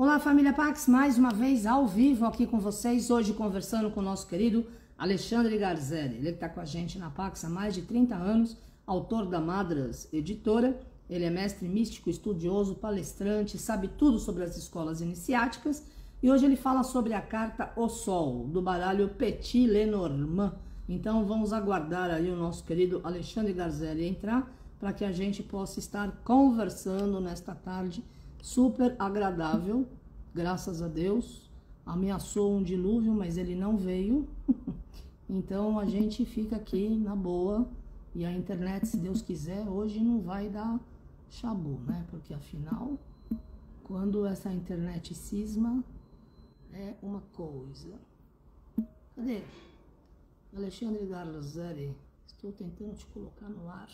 Olá, família Pax, mais uma vez ao vivo aqui com vocês, hoje conversando com o nosso querido Alexandre Garzelli. Ele está com a gente na Pax há mais de 30 anos, autor da Madras Editora. Ele é mestre místico, estudioso, palestrante, sabe tudo sobre as escolas iniciáticas. E hoje ele fala sobre a carta O Sol, do baralho Petit Lenormand. Então vamos aguardar aí o nosso querido Alexandre Garzelli entrar para que a gente possa estar conversando nesta tarde super agradável, graças a Deus. Ameaçou um dilúvio, mas ele não veio. Então a gente fica aqui na boa. E a internet, se Deus quiser, hoje não vai dar chabu, né? Porque afinal, quando essa internet cisma, é uma coisa. Cadê? Alexandre Garzelli, estou tentando te colocar no ar.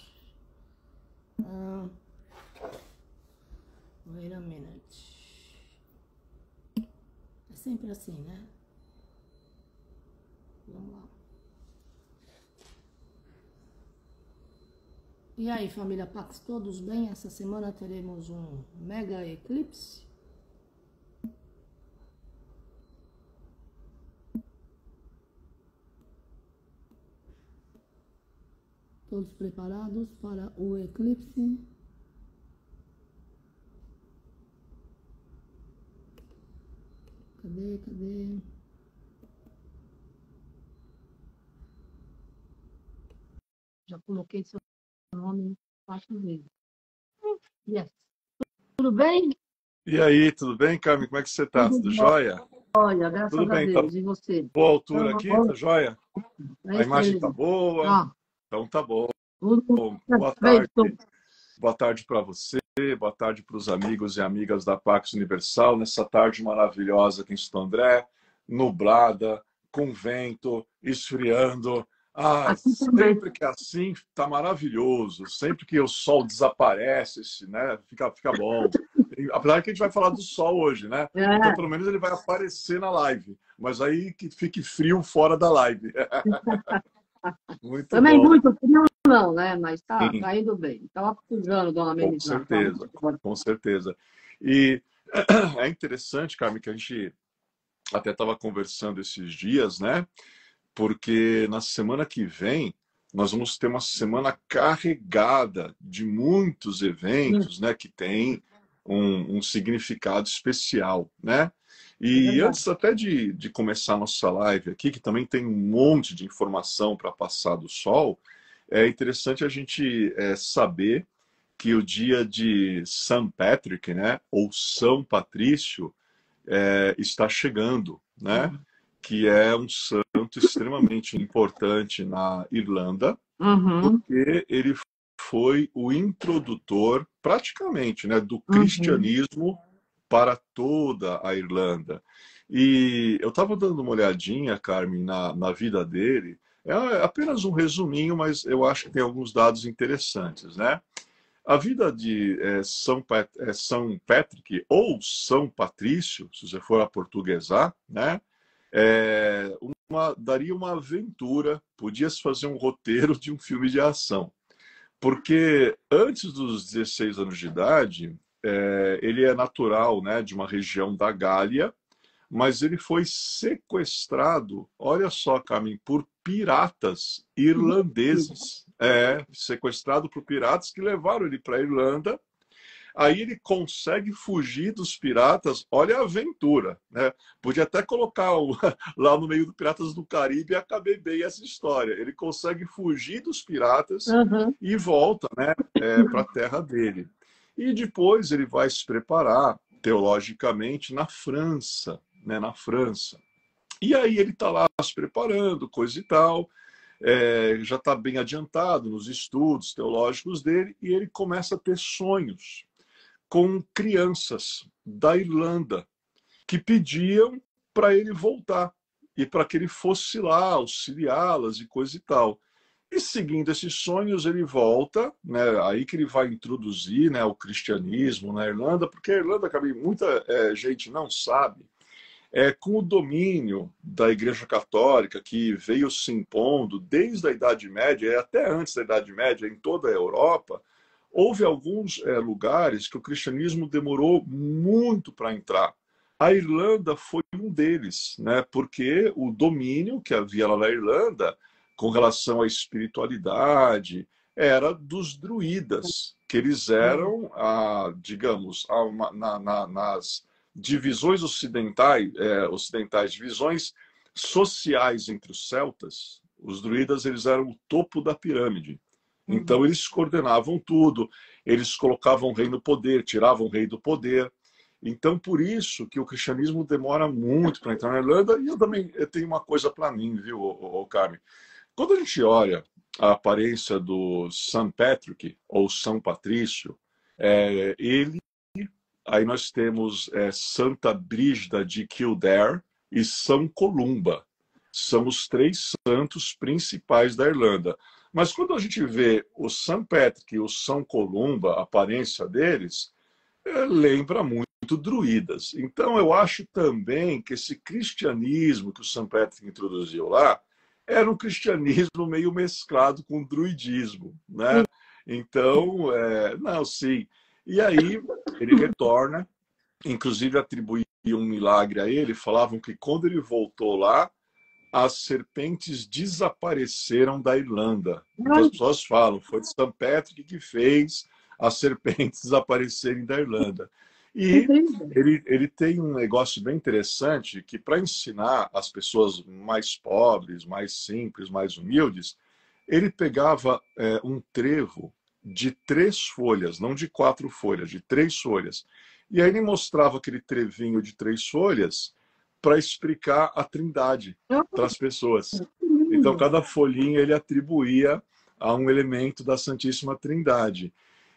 Wait a minute. É sempre assim, né? Vamos lá. E aí, família Pax, todos bem? Essa semana teremos um mega eclipse. Todos preparados para o eclipse? Cadê? Já coloquei seu nome 4 vezes. Yes. Tudo bem? E aí, tudo bem, Carmen? Como é que você tá? Tudo jóia? Olha, graças Tudo a bem, Deus. tá E você? boa altura aqui? Tá jóia? É A isso imagem aí. tá boa? Ah, Então tá bom. tudo Boa tarde. perfeito. Boa tarde para você, boa tarde para os amigos e amigas da Pax Universal, nessa tarde maravilhosa aqui em Santo André, nublada, com vento, esfriando. Ah, Aqui também. sempre que é assim, tá maravilhoso. Sempre que o sol desaparece, né, fica bom. Apesar que a gente vai falar do sol hoje, né? Então, É, pelo menos ele vai aparecer na live. Mas aí que fique frio fora da live. Muito também bom. muito frio não, né? Mas tá Sim. indo bem. Tava precisando dar uma amenizada. Com certeza. E é interessante, Carmen, que a gente até estava conversando esses dias, né? Porque na semana que vem nós vamos ter uma semana carregada de muitos eventos, né? Que tem um significado especial, né? É E verdade. antes até de começar a nossa live aqui, que também tem um monte de informação para passar do sol, é interessante a gente saber que o dia de St. Patrick, né, ou São Patrício, está chegando, né, que é um santo extremamente importante na Irlanda, Uhum, porque ele foi o introdutor, praticamente, né, do uhum. cristianismo para toda a Irlanda. E eu estava dando uma olhadinha, Carmen, na vida dele. É apenas um resuminho, mas eu acho que tem alguns dados interessantes, né? A vida de São Patrick ou São Patrício, se você for a portuguesar, né, daria uma aventura, podia-se fazer um roteiro de um filme de ação. Porque antes dos 16 anos de idade, ele é natural, né, de uma região da Gália, mas ele foi sequestrado, olha só, Carmen, por piratas irlandeses. Sequestrado por piratas que levaram ele para a Irlanda. Aí ele consegue fugir dos piratas. Olha a aventura, né? Podia até colocar lá no meio do Piratas do Caribe e acabei bem essa história. Ele consegue fugir dos piratas Uhum. e volta, né, para a terra dele. E depois ele vai se preparar teologicamente na França, né, na França. E aí ele está lá se preparando, coisa e tal, já está bem adiantado nos estudos teológicos dele, e ele começa a ter sonhos com crianças da Irlanda que pediam para ele voltar e para que ele fosse lá auxiliá-las e coisa e tal. E seguindo esses sonhos, ele volta, né, aí que ele vai introduzir, né, o cristianismo na Irlanda, porque a Irlanda, muita gente não sabe, com o domínio da Igreja Católica, que veio se impondo desde a Idade Média, e até antes da Idade Média, em toda a Europa, houve alguns lugares que o cristianismo demorou muito para entrar, A Irlanda foi um deles, né? Porque o domínio que havia lá na Irlanda com relação à espiritualidade era dos druidas, que eles eram, digamos, nas divisões ocidentais, divisões sociais entre os celtas, os druidas eles eram o topo da pirâmide. Então eles coordenavam tudo, eles colocavam o rei no poder, tiravam o rei do poder. Então, por isso que o cristianismo demora muito para entrar na Irlanda. E eu tenho uma coisa para mim, viu, Carmen? Quando a gente olha a aparência do São Patrick, ou São Patrício, ele, aí nós temos Santa Brígida de Kildare e São Columba. São os três santos principais da Irlanda. Mas quando a gente vê o São Patrick e o São Columba, a aparência deles, lembra muito druidas. Então, eu acho também que esse cristianismo que o St. Patrick introduziu lá era um cristianismo meio mesclado com druidismo, né? Então, não, sim. E aí, ele retorna, inclusive atribuíam um milagre a ele, falavam que quando ele voltou lá, as serpentes desapareceram da Irlanda. Então as pessoas falam, foi St. Patrick que fez as serpentes desaparecerem da Irlanda. E ele tem um negócio bem interessante que para ensinar as pessoas mais pobres, mais simples, mais humildes, ele pegava um trevo de 3 folhas, não de 4 folhas, de 3 folhas. E aí ele mostrava aquele trevinho de 3 folhas para explicar a Trindade para as pessoas. Então, cada folhinha ele atribuía a um elemento da Santíssima Trindade.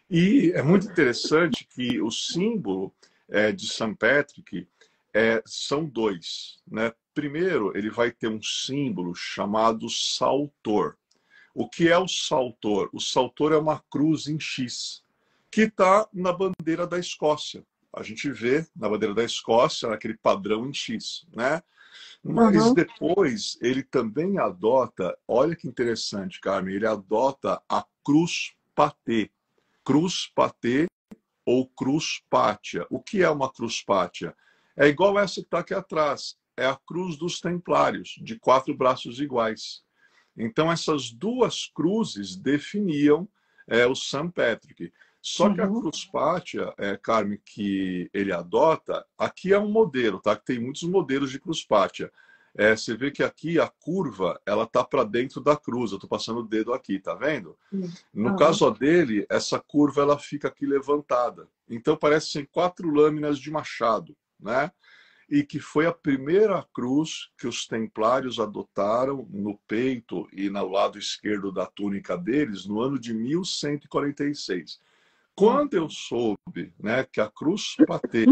E é muito interessante que o símbolo de São Patrick são 2. Né? Primeiro, ele vai ter um símbolo chamado saltor. O que é o saltor? O saltor é uma cruz em X, que está na bandeira da Escócia. A gente vê na bandeira da Escócia, naquele padrão em X, né? Mas depois ele também adota, olha que interessante, Carmen, ele adota a cruz patê. Cruz patê ou cruz pátia. O que é uma cruz pátia? É igual essa que está aqui atrás. É a cruz dos templários, de 4 braços iguais. Então, essas 2 cruzes definiam o São Patrick. Só que a cruz pátia, Carmen, que ele adota, aqui é um modelo, tá? Tem muitos modelos de cruz pátia. Você vê que aqui a curva, ela tá para dentro da cruz. Eu estou passando o dedo aqui, tá vendo? No caso dele, essa curva ela fica aqui levantada. Então parecem 4 lâminas de machado, né? E que foi a primeira cruz que os templários adotaram no peito e no lado esquerdo da túnica deles no ano de 1146. Quando eu soube, né, que a cruz patê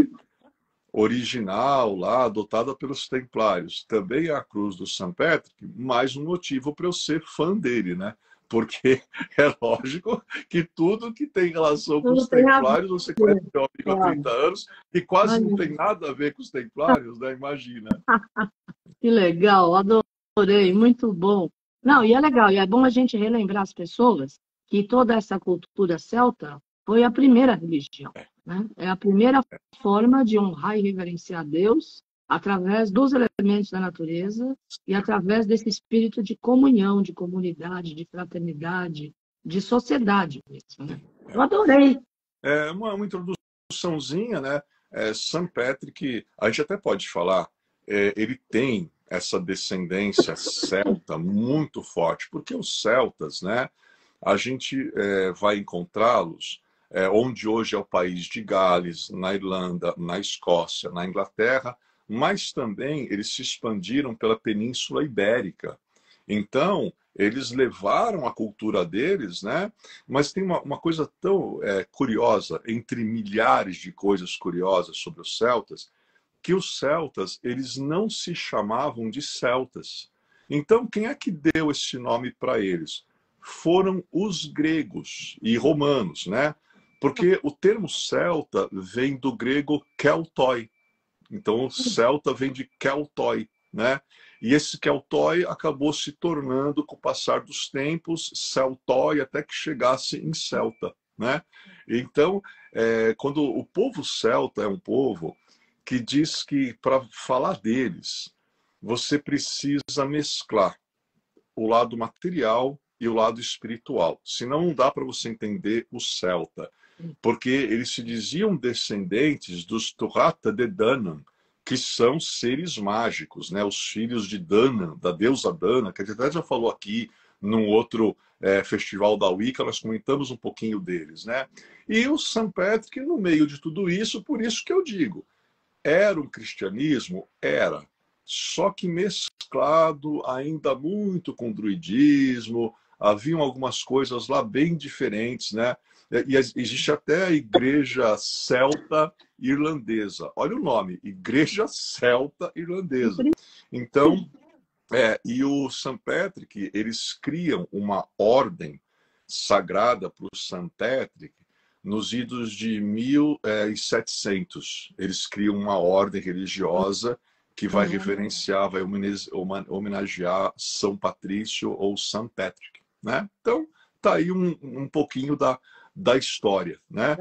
original lá, adotada pelos templários, também é a cruz do St. Patrick, mais um motivo para eu ser fã dele, né? Porque é lógico que tudo que tem relação com os templários, você conhece meu amigo há 30 anos, e quase não tem nada a ver com os templários, né? Imagina. Que legal, adorei, muito bom. Não, e é legal, e é bom a gente relembrar as pessoas que toda essa cultura celta foi a primeira religião, né? É a primeira forma de honrar e reverenciar Deus através dos elementos da natureza e através desse espírito de comunhão, de comunidade, de fraternidade, de sociedade mesmo, né? Eu adorei. É uma introduçãozinha, né? São Patrick, a gente até pode falar, ele tem essa descendência celta muito forte, porque os celtas, né? A gente vai encontrá-los onde hoje é o país de Gales, na Irlanda, na Escócia, na Inglaterra, mas também eles se expandiram pela Península Ibérica. Então, eles levaram a cultura deles, né? Mas tem uma coisa tão curiosa, entre milhares de coisas curiosas sobre os celtas, que os celtas, eles não se chamavam de celtas. Então, quem é que deu esse nome para eles? Foram os gregos e romanos, né? Porque o termo celta vem do grego keltoi. Então, o celta vem de keltoi, né? E esse keltoi acabou se tornando, com o passar dos tempos, celtói, até que chegasse em celta, né? Então, quando o povo celta é um povo que diz que para falar deles, você precisa mesclar o lado material e o lado espiritual. Senão não dá para você entender o celta. Porque eles se diziam descendentes dos Tuatha de Danann, que são seres mágicos, né? Os filhos de Danann, da deusa Dana, que a gente até já falou aqui num outro festival da Wicca, nós comentamos um pouquinho deles, né? E o St. Patrick, no meio de tudo isso, por isso que eu digo, era um cristianismo? Era. Só que mesclado ainda muito com druidismo, haviam algumas coisas lá bem diferentes, né? E existe até a Igreja Celta Irlandesa. Olha o nome, Igreja Celta Irlandesa. Então, e o St. Patrick, eles criam uma ordem sagrada para o St. Patrick nos idos de 1700. Eles criam uma ordem religiosa que vai referenciar, vai homenagear São Patrício ou St. Patrick, né? Então, tá aí um pouquinho da história, né?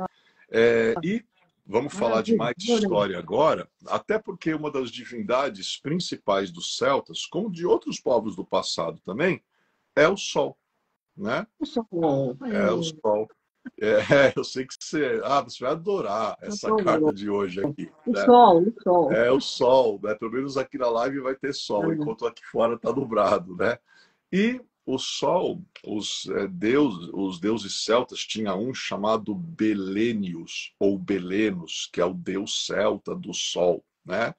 E vamos falar de mais história agora, até porque uma das divindades principais dos celtas, como de outros povos do passado também, é o Sol, né? O Sol. É o Sol. Eu sei que você vai adorar essa carta de hoje aqui. O Né? Sol, o Sol. É o Sol, né? Pelo menos aqui na live vai ter Sol, enquanto aqui fora está nublado, né? E o Sol, os deuses celtas, tinha um chamado Belenius, ou Belenos, que é o deus celta do Sol, né?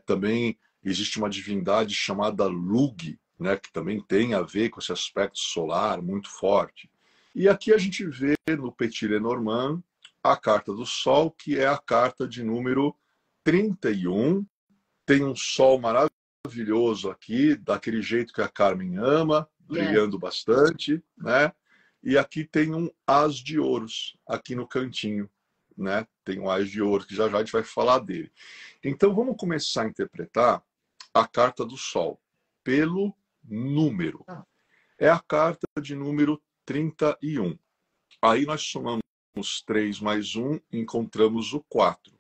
Também existe uma divindade chamada Lug, né? Que também tem a ver com esse aspecto solar muito forte. E aqui a gente vê no Petit Lenormand a carta do Sol, que é a carta de número 31. Tem um Sol maravilhoso aqui, daquele jeito que a Carmen ama, brilhando bastante, né? E aqui tem um As de Ouros, aqui no cantinho, né? Tem um As de Ouros, que já já a gente vai falar dele. Então vamos começar a interpretar a carta do Sol pelo número. É a carta de número 31. Aí nós somamos 3 mais 1, encontramos o 4.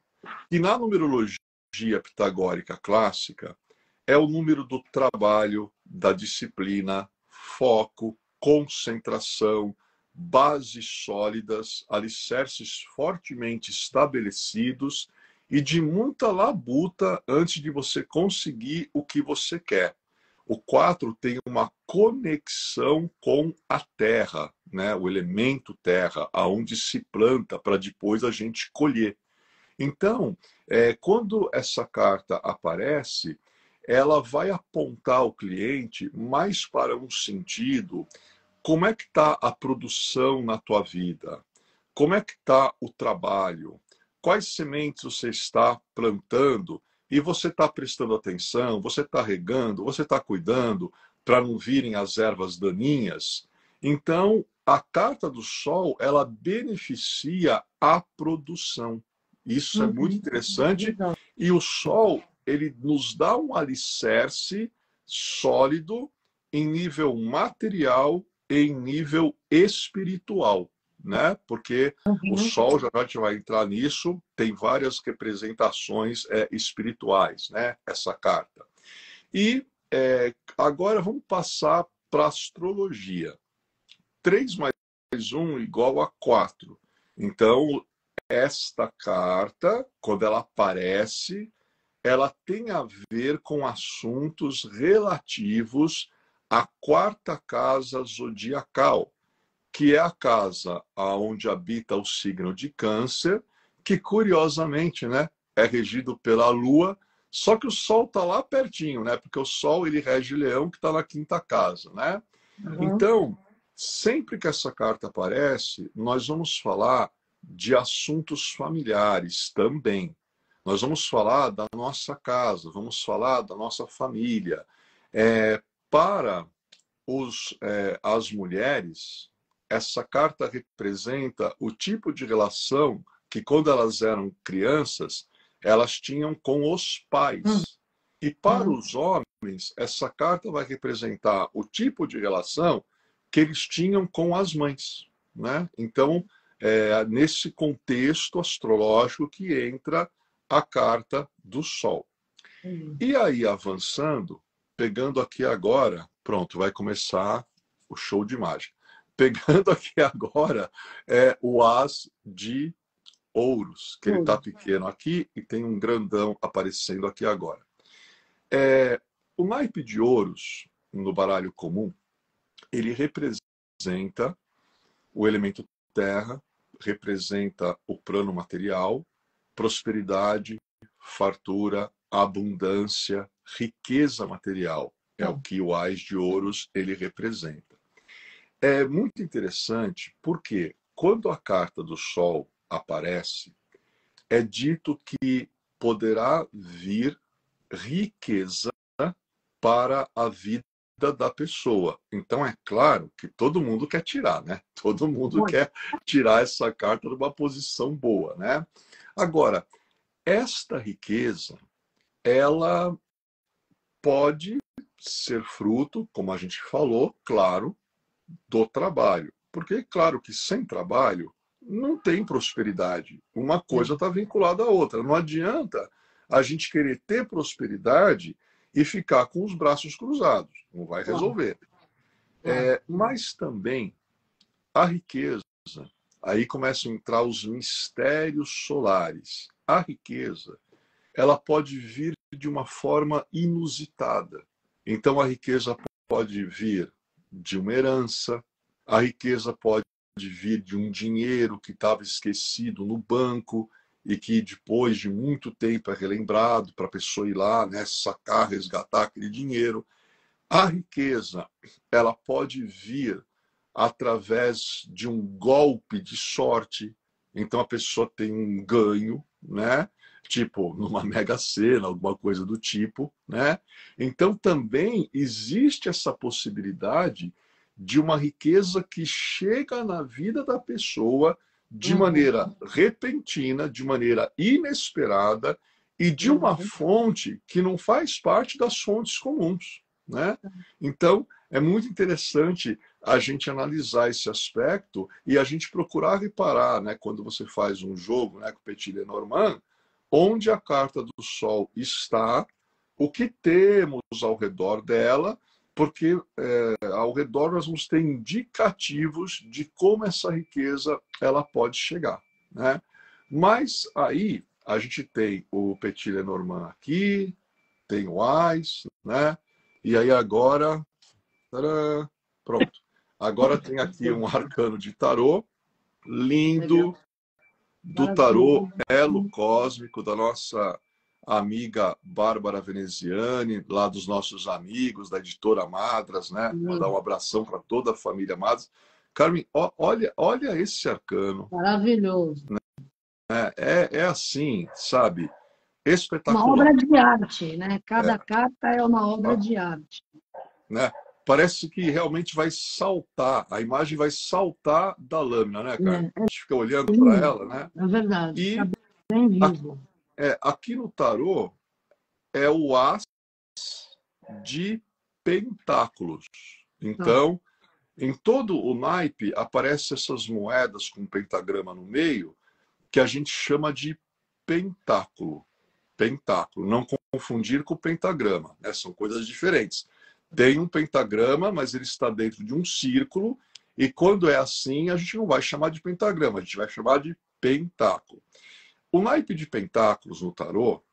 E na numerologia pitagórica clássica, é o número do trabalho, da disciplina, foco, concentração, bases sólidas, alicerces fortemente estabelecidos e de muita labuta antes de você conseguir o que você quer. O 4 tem uma conexão com a terra, né? O elemento terra, aonde se planta para depois a gente colher. Então, quando essa carta aparece, ela vai apontar o cliente mais para um sentido: como é que está a produção na tua vida? Como é que está o trabalho? Quais sementes você está plantando? E você está prestando atenção, você está regando, você está cuidando para não virem as ervas daninhas. Então, a carta do Sol, ela beneficia a produção. Isso é muito interessante. E o Sol, ele nos dá um alicerce sólido em nível material e em nível espiritual, né? Porque o Sol, já a gente vai entrar nisso, tem várias representações espirituais, né? Essa carta. E agora vamos passar para a astrologia. 3 mais 1 igual a 4. Então, esta carta, quando ela aparece, ela tem a ver com assuntos relativos à 4ª casa zodiacal, que é a casa onde habita o signo de Câncer, que curiosamente, né, é regido pela Lua, só que o Sol está lá pertinho, né? Porque o Sol ele rege Leão, que está na 5ª casa, né? Então, sempre que essa carta aparece, nós vamos falar de assuntos familiares também. Nós vamos falar da nossa casa, vamos falar da nossa família. Para as mulheres, essa carta representa o tipo de relação que, quando elas eram crianças, elas tinham com os pais. E para os homens, essa carta vai representar o tipo de relação que eles tinham com as mães, né? Então, nesse contexto astrológico que entra a carta do Sol. E aí, avançando, pegando aqui agora, pronto, vai começar o show de mágica. Pegando aqui agora o As de Ouros, que ele está pequeno aqui e tem um grandão aparecendo aqui agora. O naipe de Ouros, no baralho comum, ele representa o elemento terra, representa o plano material, prosperidade, fartura, abundância, riqueza material. É o que o Ás de Ouros ele representa. É muito interessante porque quando a carta do Sol aparece, é dito que poderá vir riqueza para a vida da pessoa. Então é claro que todo mundo quer tirar, né? Todo mundo quer tirar essa carta de uma posição boa, né? Agora, esta riqueza, ela pode ser fruto, como a gente falou, claro, do trabalho. Porque, claro que sem trabalho não tem prosperidade. Uma coisa está vinculada à outra. Não adianta a gente querer ter prosperidade e ficar com os braços cruzados. Não vai resolver. Mas também a riqueza, aí começam a entrar os mistérios solares. A riqueza, ela pode vir de uma forma inusitada. Então a riqueza pode vir de uma herança, a riqueza pode vir de um dinheiro que estava esquecido no banco e que depois de muito tempo é relembrado para a pessoa ir lá, né, sacar, resgatar aquele dinheiro. A riqueza, ela pode vir através de um golpe de sorte. Então a pessoa tem um ganho, né? Tipo numa Mega Sena, alguma coisa do tipo, né? Então também existe essa possibilidade de uma riqueza que chega na vida da pessoa de maneira repentina, de maneira inesperada e de uma fonte que não faz parte das fontes comuns, né? Então é muito interessante a gente analisar esse aspecto e a gente procurar reparar, né, quando você faz um jogo, né, com Petit Lenormand, onde a carta do Sol está, o que temos ao redor dela, porque ao redor nós vamos ter indicativos de como essa riqueza ela pode chegar, né? Mas aí a gente tem o Petit Lenormand aqui, tem o Ás, né? E aí agora, tadã, pronto. Agora tem aqui um arcano de tarô, lindo, do tarô Elo Cósmico, da nossa amiga Bárbara Veneziani, lá dos nossos amigos, da editora Madras, né? Mandar um abração para toda a família Madras. Carmen, olha esse arcano. Maravilhoso. Né? É assim, sabe? Espetacular. Uma obra de arte, né? Cada carta é uma obra de arte. Né? Parece que realmente vai saltar, a imagem vai saltar da lâmina, né, cara? A gente fica olhando para ela, né? É verdade, e fica bem vivo. Aqui no tarô é o As de Pentáculos. Então, em todo o naipe aparecem essas moedas com um pentagrama no meio, que a gente chama de pentáculo. Pentáculo, não confundir com o pentagrama, né? São coisas diferentes. Tem um pentagrama, mas ele está dentro de um círculo, e quando é assim, a gente não vai chamar de pentagrama, a gente vai chamar de pentáculo. O naipe de pentáculos no tarô,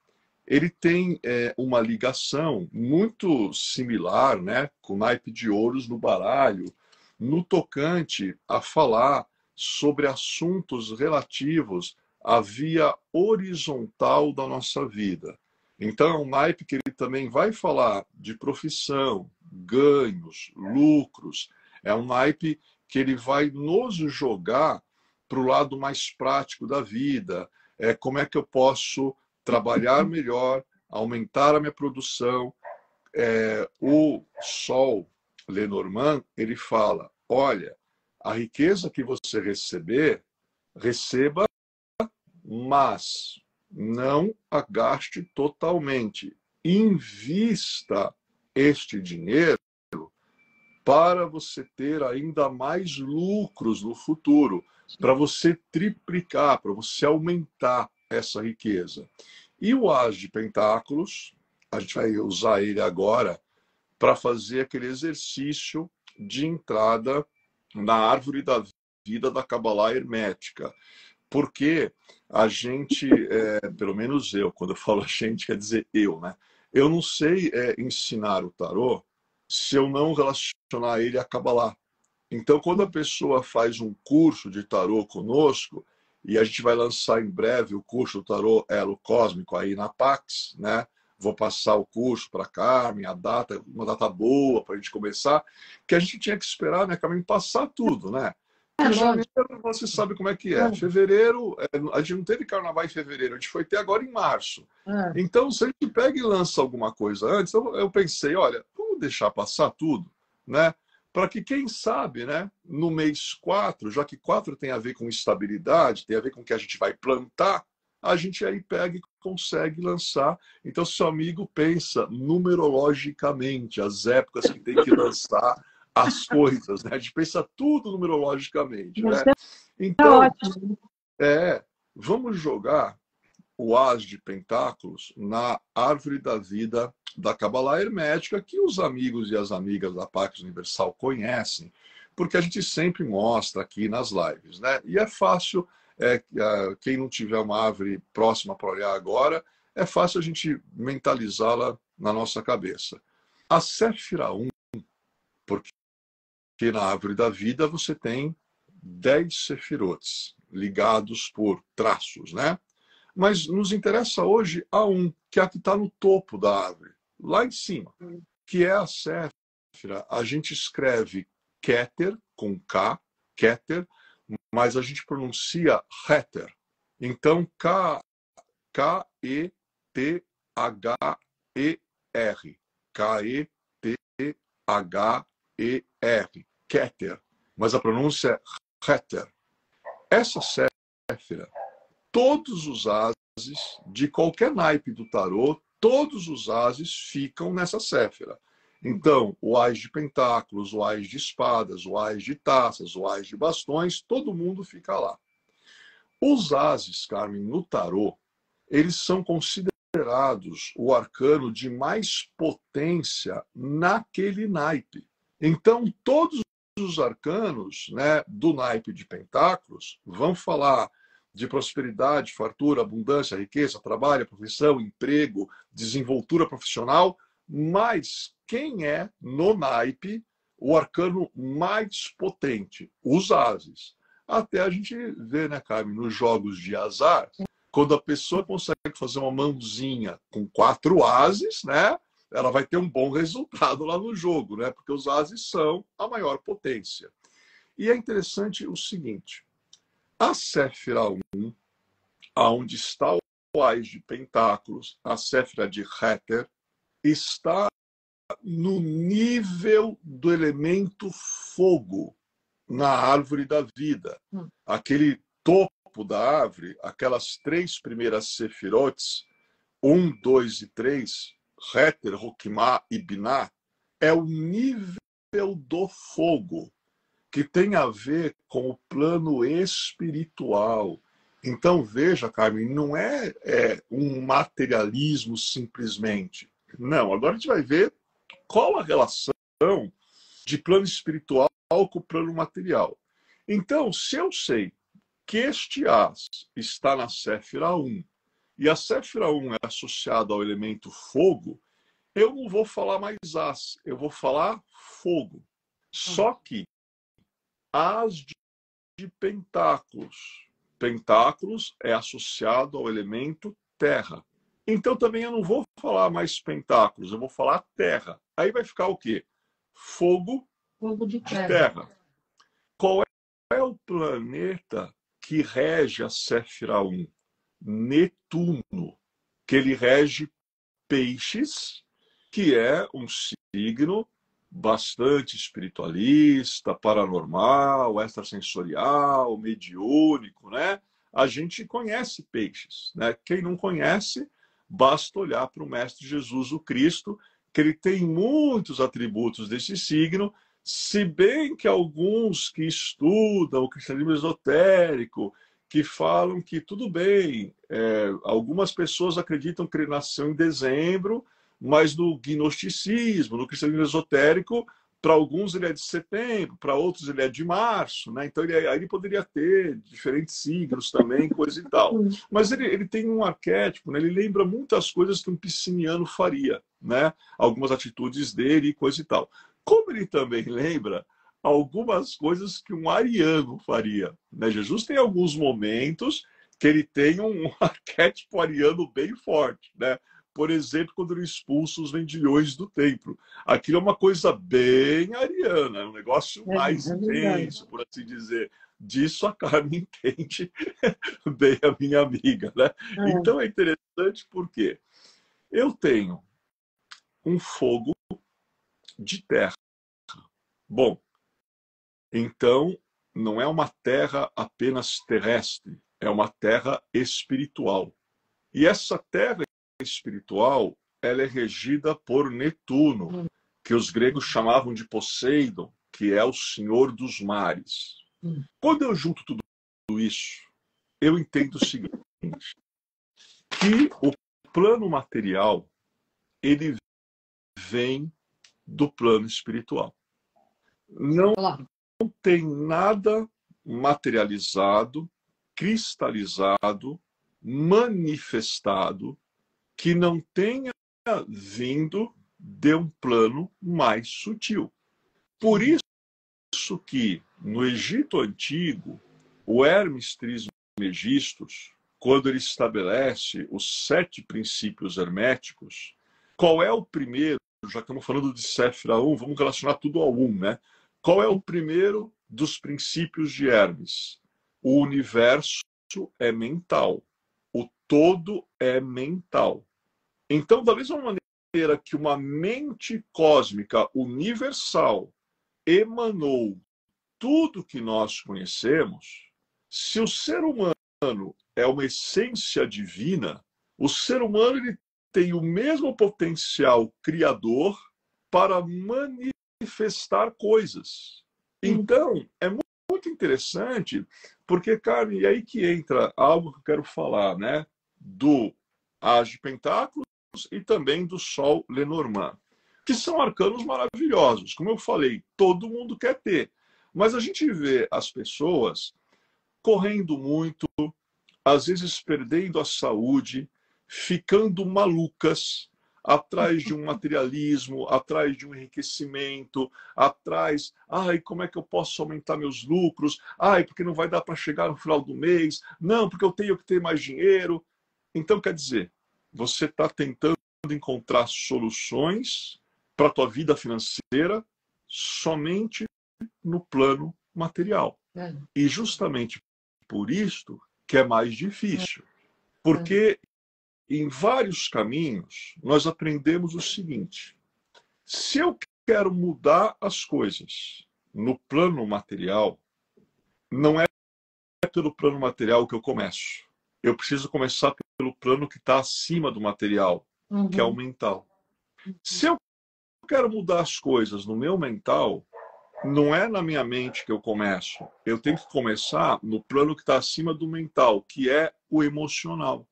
ele tem uma ligação muito similar, né, com o naipe de ouros no baralho, no tocante a falar sobre assuntos relativos à via horizontal da nossa vida. Então, é um naipe que ele também vai falar de profissão, ganhos, lucros. É um naipe que ele vai nos jogar para o lado mais prático da vida. Como é que eu posso trabalhar melhor, aumentar a minha produção. O Sol Lenormand, ele fala, olha, a riqueza que você receber, receba, mas não a gaste totalmente. Invista este dinheiro para você ter ainda mais lucros no futuro, para você triplicar, para você aumentar essa riqueza. E o As de Pentáculos, a gente vai usar ele agora para fazer aquele exercício de entrada na árvore da vida da Kabbalah hermética. Porque a gente, pelo menos eu, quando eu falo a gente, quer dizer eu, né? Eu não sei ensinar o tarô se eu não relacionar ele a Kabbalah. Então, quando a pessoa faz um curso de tarô conosco, e a gente vai lançar em breve o curso do tarô Elo Cósmico aí na Pax, né? Vou passar o curso para a Carmen, a data, uma data boa para a gente começar, que a gente tinha que esperar, né, Carmen, passar tudo, né? Porque janeiro você sabe como é que é. Fevereiro, a gente não teve carnaval em fevereiro, a gente foi ter agora em março. Então, se a gente pega e lança alguma coisa antes, eu pensei, olha, vamos deixar passar tudo, né? Para que, quem sabe, né, no mês 4, já que 4 tem a ver com estabilidade, tem a ver com o que a gente vai plantar, a gente aí pega e consegue lançar. Então, seu amigo pensa numerologicamente as épocas que tem que lançar as coisas, né? A gente pensa tudo numerologicamente, né? Então, vamos jogar o As de Pentáculos na árvore da vida da Kabbalah hermética, que os amigos e as amigas da Pax Universal conhecem, porque a gente sempre mostra aqui nas lives, né? E é fácil, quem não tiver uma árvore próxima para olhar agora, é fácil a gente mentalizá-la na nossa cabeça. A Séfira 1, porque na árvore da vida você tem 10 sefirotes ligados por traços, né? Mas nos interessa hoje a 1, que é a que está no topo da árvore, lá em cima, que é a Séfira. A gente escreve Keter, com K, Keter, mas a gente pronuncia Heter. Então, K-E-T-H-E-R. K-E-T-H-E-R. Keter. Mas a pronúncia é Heter. Essa Séfira, todos os ases de qualquer naipe do tarô, todos os ases ficam nessa Séfira. Então, o As de Pentáculos, o As de Espadas, o As de Taças, o As de Bastões, todo mundo fica lá. Os ases, Carmen, no tarô, eles são considerados o arcano de mais potência naquele naipe. Então, todos os arcanos, né, do naipe de Pentáculos vão falar de prosperidade, fartura, abundância, riqueza, trabalho, profissão, emprego, desenvoltura profissional, mas quem é, no naipe, o arcano mais potente? Os ases. Até a gente vê, né, Carmen, nos jogos de azar, quando a pessoa consegue fazer uma mãozinha com 4 ases, né, ela vai ter um bom resultado lá no jogo, né, porque os ases são a maior potência. E é interessante o seguinte, a Séfira 1, aonde está o As de Pentáculos, a Séfira de Heter, está no nível do elemento fogo na árvore da vida. Aquele topo da árvore, aquelas 3 primeiras sefirotes, 1, 2 e 3, Heter, Rokimá e Biná, é o nível do fogo, que tem a ver com o plano espiritual. Então, veja, Carmen, não é um materialismo simplesmente. Não, agora a gente vai ver qual a relação de plano espiritual com o plano material. Então, se eu sei que este As está na Séfira 1, e a Séfira 1 é associada ao elemento fogo, eu não vou falar mais As, eu vou falar fogo. Só que As de Pentáculos. Pentáculos é associado ao elemento terra. Então também eu não vou falar mais pentáculos, eu vou falar terra. Aí vai ficar o quê? Fogo de terra. Qual é o planeta que rege a Séfira 1? Netuno, que ele rege Peixes, que é um signo bastante espiritualista, paranormal, extrasensorial, mediúnico, né? A gente conhece Peixes, né? Quem não conhece, basta olhar para o Mestre Jesus, o Cristo, que ele tem muitos atributos desse signo, se bem que alguns que estudam o cristianismo esotérico, que falam que tudo bem, algumas pessoas acreditam que ele nasceu em dezembro, mas no gnosticismo, no cristianismo esotérico, para alguns ele é de setembro, para outros ele é de março, né? Então aí ele poderia ter diferentes signos também, coisa e tal. Mas ele tem um arquétipo, né? Ele lembra muitas coisas que um pisciniano faria, né? Algumas atitudes dele e coisa e tal. Como ele também lembra algumas coisas que um ariano faria, né? Jesus tem alguns momentos que ele tem um arquétipo ariano bem forte, né? Por exemplo, quando ele expulsa os vendilhões do templo. Aquilo é uma coisa bem ariana, é um negócio mais intenso, por assim dizer. Disso a Carmen entende bem, a minha amiga, né? Então é interessante porque eu tenho um fogo de terra. Bom, então não é uma terra apenas terrestre, é uma terra espiritual. E essa terra espiritual, ela é regida por Netuno, que os gregos chamavam de Poseidon, que é o senhor dos mares. Quando eu junto tudo isso, eu entendo o seguinte, que o plano material, ele vem do plano espiritual. Não tem nada materializado, cristalizado, manifestado, que não tenha vindo de um plano mais sutil. Por isso que, no Egito Antigo, o Hermes Trismegistus, quando ele estabelece os 7 princípios herméticos, qual é o primeiro? Já que estamos falando de Séfira 1, vamos relacionar tudo ao 1, né? Qual é o primeiro dos princípios de Hermes? O universo é mental. O todo é mental. Então, da mesma maneira que uma mente cósmica universal emanou tudo que nós conhecemos, se o ser humano é uma essência divina, o ser humano ele tem o mesmo potencial criador para manifestar coisas. Então, é muito interessante, porque, Carmen, e aí que entra algo que eu quero falar, né? Do As de Pentáculos e também do Sol Lenormand, que são arcanos maravilhosos. Como eu falei, todo mundo quer ter. Mas a gente vê as pessoas correndo muito, às vezes perdendo a saúde, ficando malucas, atrás de um materialismo, atrás de um enriquecimento, atrás, ai, como é que eu posso aumentar meus lucros? Ai, porque não vai dar para chegar no final do mês? Não, porque eu tenho que ter mais dinheiro. Então, quer dizer, você está tentando encontrar soluções para a tua vida financeira somente no plano material. E justamente por isso que é mais difícil. Porque em vários caminhos nós aprendemos o seguinte: se eu quero mudar as coisas no plano material, não é pelo plano material que eu começo. Eu preciso começar pelo plano que está acima do material, que é o mental. Se eu quero mudar as coisas no meu mental, não é na minha mente que eu começo. Eu tenho que começar no plano que está acima do mental, que é o emocional.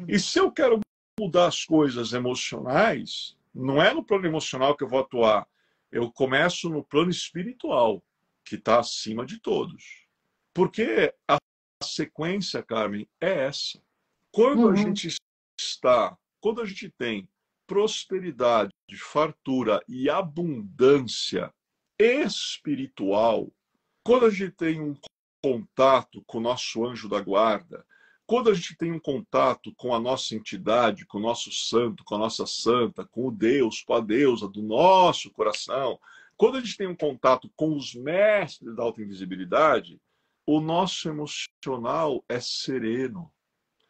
E se eu quero mudar as coisas emocionais, não é no plano emocional que eu vou atuar. Eu começo no plano espiritual, que está acima de todos. Porque a sequência, Carmen, é essa. Quando a gente quando a gente tem prosperidade, fartura e abundância espiritual, quando a gente tem um contato com o nosso anjo da guarda, quando a gente tem um contato com a nossa entidade, com o nosso santo, com a nossa santa, com o Deus, com a deusa do nosso coração, quando a gente tem um contato com os mestres da alta invisibilidade, o nosso emocional é sereno,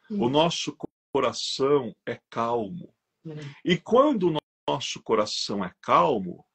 o nosso coração é calmo. E quando o nosso coração é calmo,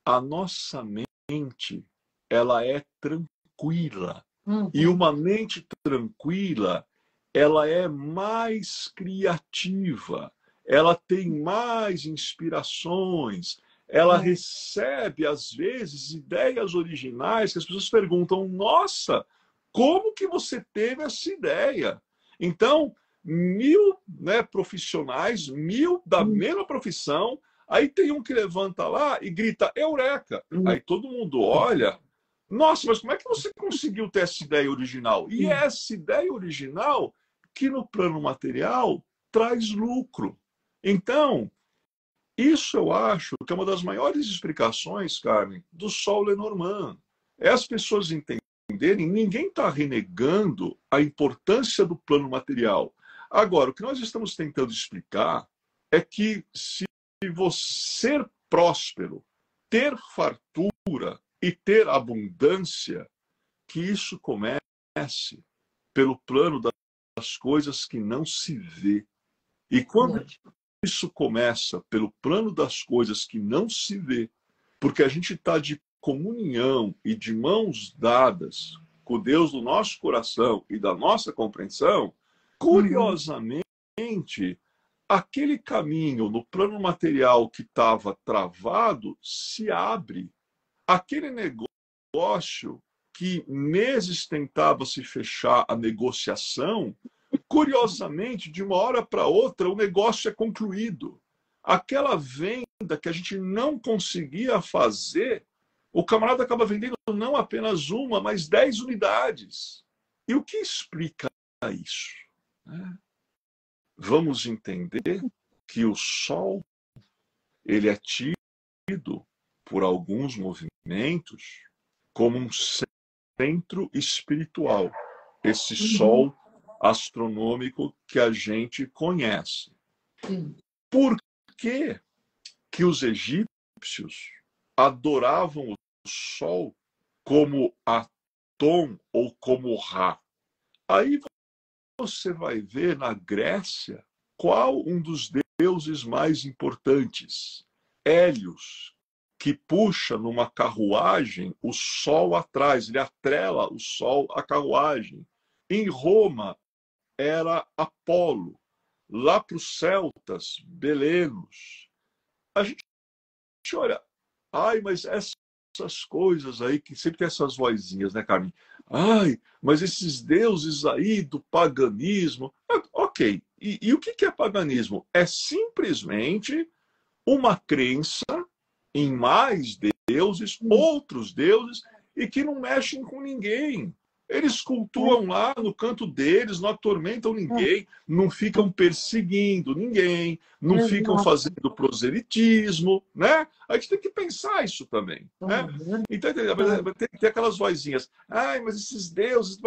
a nossa mente ela é tranquila. E uma mente tranquila, ela é mais criativa, ela tem mais inspirações, ela recebe, às vezes, ideias originais que as pessoas perguntam, nossa, Como que você teve essa ideia? Então, 1000, né, profissionais, 1000 da mesma profissão, aí tem um que levanta lá e grita, Eureka! Aí todo mundo olha, nossa, mas como é que você conseguiu ter essa ideia original? E é essa ideia original que no plano material traz lucro. Então, isso eu acho que é uma das maiores explicações, Carmen, do Sol Lenormand. É as pessoas entenderem, ninguém está renegando a importância do plano material. Agora, o que nós estamos tentando explicar é que se você ser próspero, ter fartura e ter abundância, que isso comece pelo plano das coisas que não se vê. E quando isso começa pelo plano das coisas que não se vê, porque a gente está de comunhão e de mãos dadas com Deus do nosso coração e da nossa compreensão, curiosamente, aquele caminho no plano material que estava travado se abre. Aquele negócio que meses tentava se fechar a negociação, curiosamente, de uma hora para outra, o negócio é concluído. Aquela venda que a gente não conseguia fazer, o camarada acaba vendendo não apenas uma, mas 10 unidades. E o que explica isso? Vamos entender que o Sol ele é tido por alguns movimentos como um centro espiritual. Esse Sol astronômico que a gente conhece. Por que que os egípcios adoravam o Sol como Atom ou como Ra? Aí você vai ver na Grécia qual um dos deuses mais importantes. Hélios, que puxa numa carruagem o Sol atrás, ele atrela o Sol à carruagem. Em Roma, era Apolo. Lá para os celtas, Belenos. A gente olha, ai, mas essas coisas aí, que sempre tem essas vozinhas, né, Carmen? Ai, mas esses deuses aí do paganismo. Ok, e o que é paganismo? É simplesmente uma crença em mais deuses, outros deuses, e que não mexem com ninguém. Eles cultuam lá no canto deles, não atormentam ninguém, não ficam perseguindo ninguém, não ficam fazendo proselitismo, né? A gente tem que pensar isso também, né? Então, tem aquelas vozinhas, ai, mas esses deuses,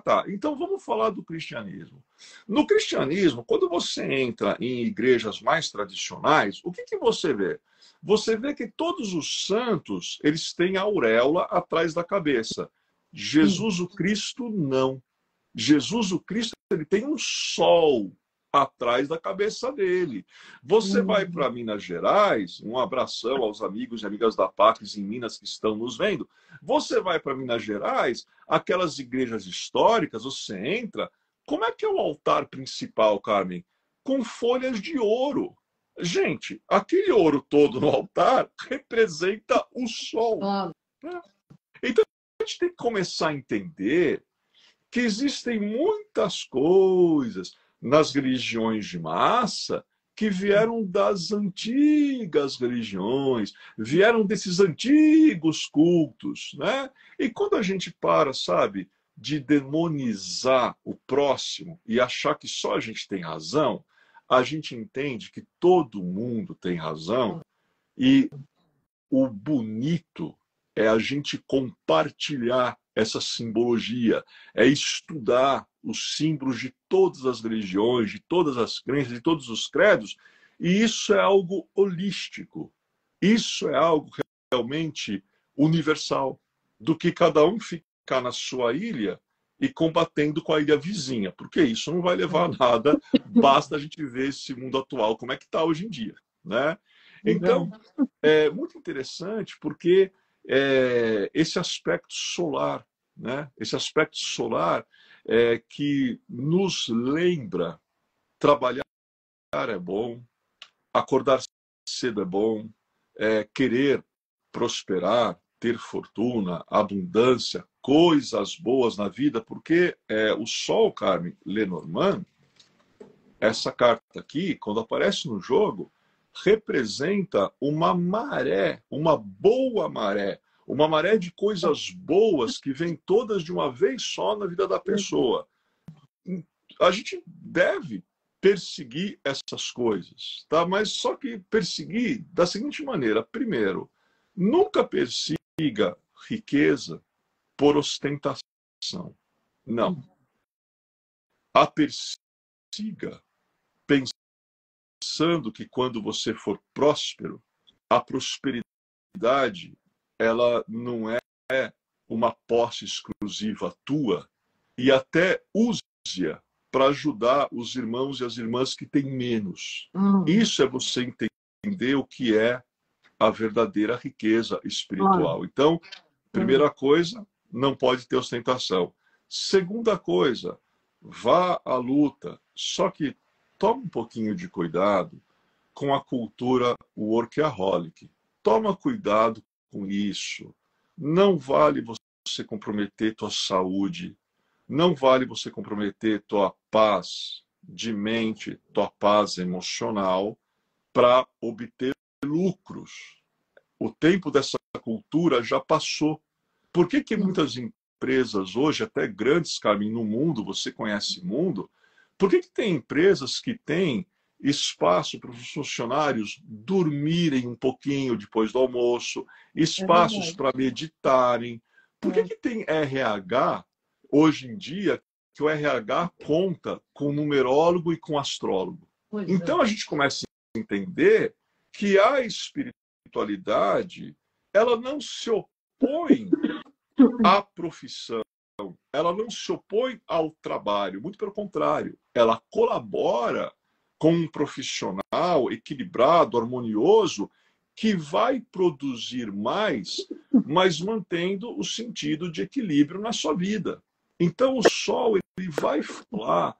tá. Então, vamos falar do cristianismo. No cristianismo, quando você entra em igrejas mais tradicionais, o que você vê? Você vê que todos os santos, eles têm a auréola atrás da cabeça. Jesus o Cristo, não. Jesus o Cristo, ele tem um sol atrás da cabeça dele. Você vai para Minas Gerais, um abração aos amigos e amigas da Pax em Minas que estão nos vendo. Você vai para Minas Gerais, aquelas igrejas históricas, você entra, como é que é o altar principal, Carmen? Com folhas de ouro. Gente, aquele ouro todo no altar representa o sol. Então, a gente tem que começar a entender que existem muitas coisas nas religiões de massa que vieram das antigas religiões, vieram desses antigos cultos, né? E quando a gente para, sabe, de demonizar o próximo e achar que só a gente tem razão, a gente entende que todo mundo tem razão e o bonito é a gente compartilhar essa simbologia, é estudar os símbolos de todas as religiões, de todas as crenças, de todos os credos, e isso é algo holístico. Isso é algo realmente universal, do que cada um ficar na sua ilha e combatendo com a ilha vizinha, porque isso não vai levar a nada, basta a gente ver esse mundo atual, como é que está hoje em dia, né? Então, é muito interessante porque esse aspecto solar, né? Esse aspecto solar que nos lembra trabalhar é bom, acordar cedo é bom, querer prosperar ter fortuna, abundância, coisas boas na vida, porque o Sol, Carmen Lenormand, essa carta aqui, quando aparece no jogo, representa uma maré, uma boa maré, uma maré de coisas boas que vêm todas de uma vez só na vida da pessoa. A gente deve perseguir essas coisas, tá? Mas só que perseguir da seguinte maneira: primeiro, nunca persiga riqueza por ostentação. Não. A persiga pensando que quando você for próspero, a prosperidade ela não é uma posse exclusiva tua, e até use-a para ajudar os irmãos e as irmãs que têm menos. Isso é você entender o que é a verdadeira riqueza espiritual. Então, primeira coisa, não pode ter ostentação. Segunda coisa, vá à luta, só que toma um pouquinho de cuidado com a cultura workaholic. Toma cuidado com isso. Não vale você comprometer tua saúde, não vale você comprometer tua paz de mente, tua paz emocional para obter lucros. O tempo dessa cultura já passou. Por que muitas empresas hoje, até grandes, Carmen, no mundo, você conhece o mundo, por que tem empresas que têm espaço para os funcionários dormirem um pouquinho depois do almoço, espaços para meditarem? Por que tem RH, hoje em dia, que o RH conta com numerólogo e com astrólogo? Então a gente começa a entender que a espiritualidade, ela não se opõe à profissão, ela não se opõe ao trabalho, muito pelo contrário, ela colabora com um profissional equilibrado, harmonioso, que vai produzir mais, mas mantendo o sentido de equilíbrio na sua vida. Então o Sol ele vai falar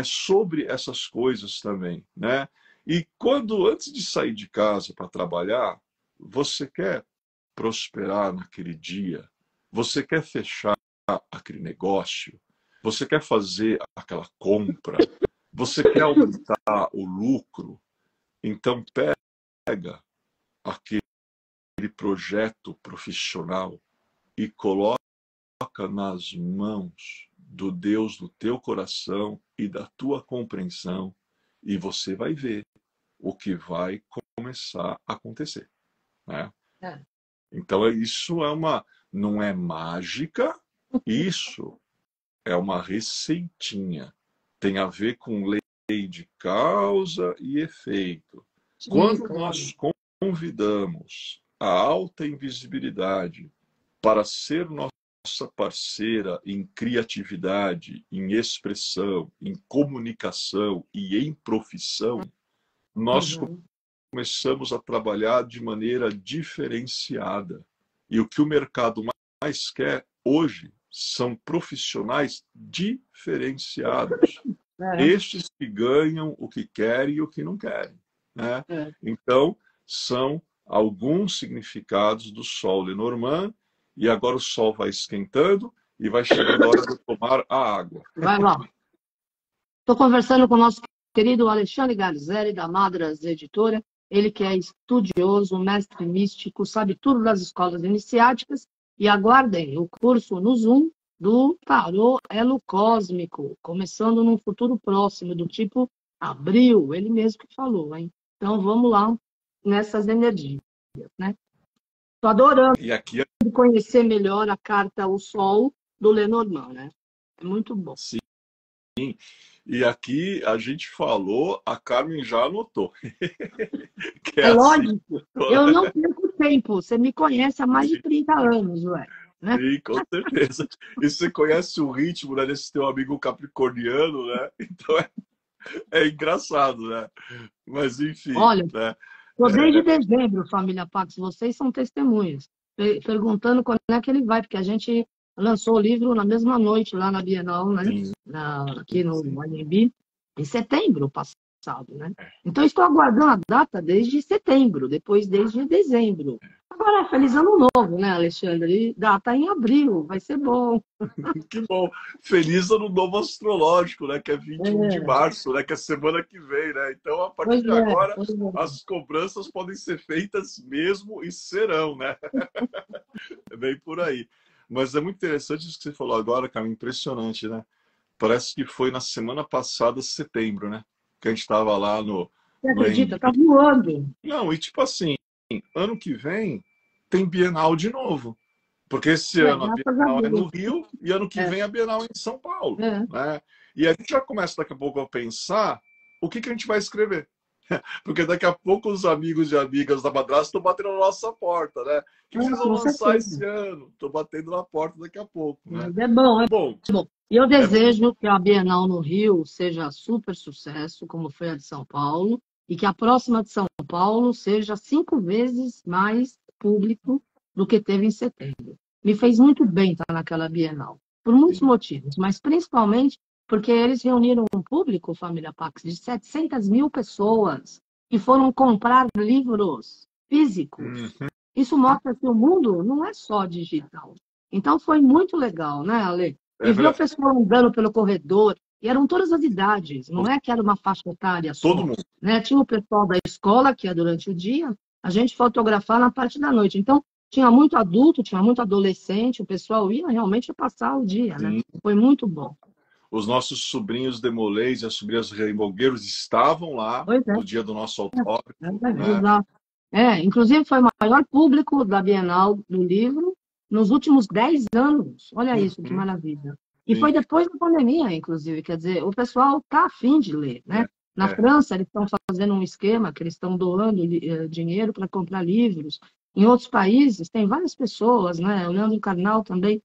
sobre essas coisas também, né? E quando, antes de sair de casa para trabalhar, você quer prosperar naquele dia, você quer fechar aquele negócio, você quer fazer aquela compra, você quer aumentar o lucro, então pega aquele projeto profissional e coloca nas mãos do Deus do teu coração e da tua compreensão, e você vai ver o que vai começar a acontecer, né? Então isso não é mágica, isso é uma receitinha. Tem a ver com lei de causa e efeito. Quando nós convidamos a alta invisibilidade para ser nossa parceira em criatividade, em expressão, em comunicação e em profissão, nós começamos a trabalhar de maneira diferenciada. E o que o mercado mais quer hoje são profissionais diferenciados. Estes que ganham o que querem e o que não querem, né? Então, são alguns significados do Sol Lenormand, e agora o Sol vai esquentando e vai chegando a hora de tomar a água. Vai lá. Estou conversando com o nosso querido Alexandre Garzelli, da Madras Editora. Ele que é estudioso, mestre místico, sabe tudo das escolas iniciáticas. E aguardem o curso no Zoom do Tarô Elo Cósmico, começando num futuro próximo, do tipo abril, ele mesmo que falou, hein? Então vamos lá nessas energias, né? Estou adorando conhecer melhor a carta O Sol do Lenormand, né? É muito bom. Sim. E aqui a gente falou, a Carmen já anotou. É assim. Lógico, eu não perco tempo. Você me conhece há mais de 30 anos, ué. Né? Sim, com certeza. E você conhece o ritmo, né, desse teu amigo capricorniano, né? Então é engraçado, né? Mas enfim. Olha, né? Desde dezembro, família Pax, vocês são testemunhas. Perguntando quando é que ele vai, porque a gente lançou o livro na mesma noite lá na Bienal, né? Aqui no ANB, em setembro passado, né? Então estou aguardando a data desde setembro, depois desde dezembro. Agora, feliz ano novo, né, Alexandre? Data em abril, vai ser bom. Que bom. Feliz ano novo astrológico, né? Que é 21 de É, março, né? Que é semana que vem, né? Então, a partir pois de é, agora, pois é. as cobranças podem ser feitas mesmo e serão, né? É bem por aí. Mas é muito interessante isso que você falou agora, cara, impressionante, né? Parece que foi na semana passada, setembro, né? Que a gente estava lá Você no acredita? ENB. Tá voando. Não, e tipo assim, ano que vem tem Bienal de novo. Porque esse É, ano a graças a Bienal é no Deus. Rio e ano que É, vem a Bienal é em São Paulo, é. né? E a gente já começa daqui a pouco a pensar o que a gente vai escrever. Porque daqui a pouco os amigos e amigas da Madrasta estão batendo na nossa porta, né? O que Ah, vocês vão com lançar certeza. esse ano? Estão batendo na porta daqui a pouco, né? Mas é bom, é Bom, bom. E eu é bom. desejo que a Bienal no Rio seja super sucesso, como foi a de São Paulo, e que a próxima de São Paulo seja 5 vezes mais público do que teve em setembro. Me fez muito bem estar naquela Bienal, por muitos Sim. motivos, mas principalmente porque eles reuniram um público, família Pax, de 700 mil pessoas que foram comprar livros físicos. Uhum. Isso mostra que o mundo não é só digital. Então foi muito legal, né, Ale? É E ver o verdade. pessoal andando pelo corredor, e eram todas as idades, não é que era uma faixa etária Todo só, mundo. né? Tinha o pessoal da escola, que é durante o dia, a gente fotografar na parte da noite. Então, tinha muito adulto, tinha muito adolescente, o pessoal ia realmente passar o dia, né? Sim. Foi muito bom. Os nossos sobrinhos Demolês e as sobrinhas Reimogueiros estavam lá Pois é, no dia do nosso autógrafo, né? exato. Inclusive foi o maior público da Bienal do livro nos últimos 10 anos. Olha isso, que Uhum. maravilha. E Sim. foi depois da pandemia, inclusive, quer dizer, o pessoal está afim de ler, né? Na É. França, eles estão fazendo um esquema que eles estão doando dinheiro para comprar livros. Em outros países, tem várias pessoas, né? O Leandro Carnal também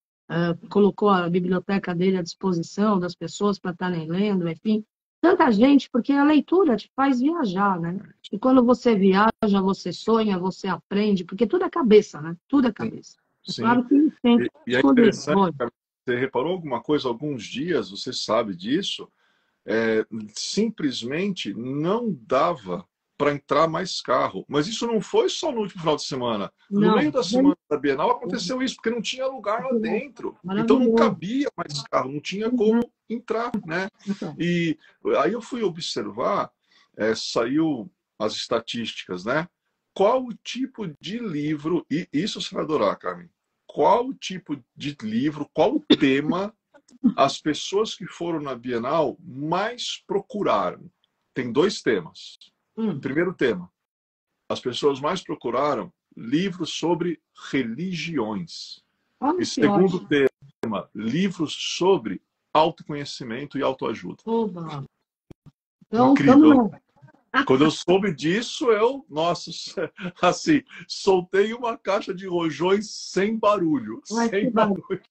colocou a biblioteca dele à disposição das pessoas para estarem lendo, enfim. Tanta gente, porque a leitura te faz viajar, né? E quando você viaja, você sonha, você aprende, porque tudo é cabeça, né? Tudo é Sim. cabeça. É Sim. claro que tem E é coisas interessante, boas. cara, você reparou alguma coisa alguns dias, você sabe disso, simplesmente não dava para entrar mais carro. Mas isso não foi só no último final de semana. No meio Não, da semana da Bienal aconteceu isso, porque não tinha lugar lá dentro. Então não maravilhoso. cabia mais carro, não tinha Uhum. como entrar, né? Então, E aí eu fui observar, saiu as estatísticas, né? Qual o tipo de livro, e isso você vai adorar, Carmen, qual o tipo de livro, qual o tema as pessoas que foram na Bienal mais procuraram? Tem dois temas. hum, Primeiro tema, as pessoas mais procuraram livros sobre religiões. E olha que segundo ótimo. tema, livros sobre autoconhecimento e autoajuda. Oba. Então, Incrível. estamos. Quando eu soube disso, nossa, assim, soltei uma caixa de rojões sem barulho, Mas que sem bom. barulho.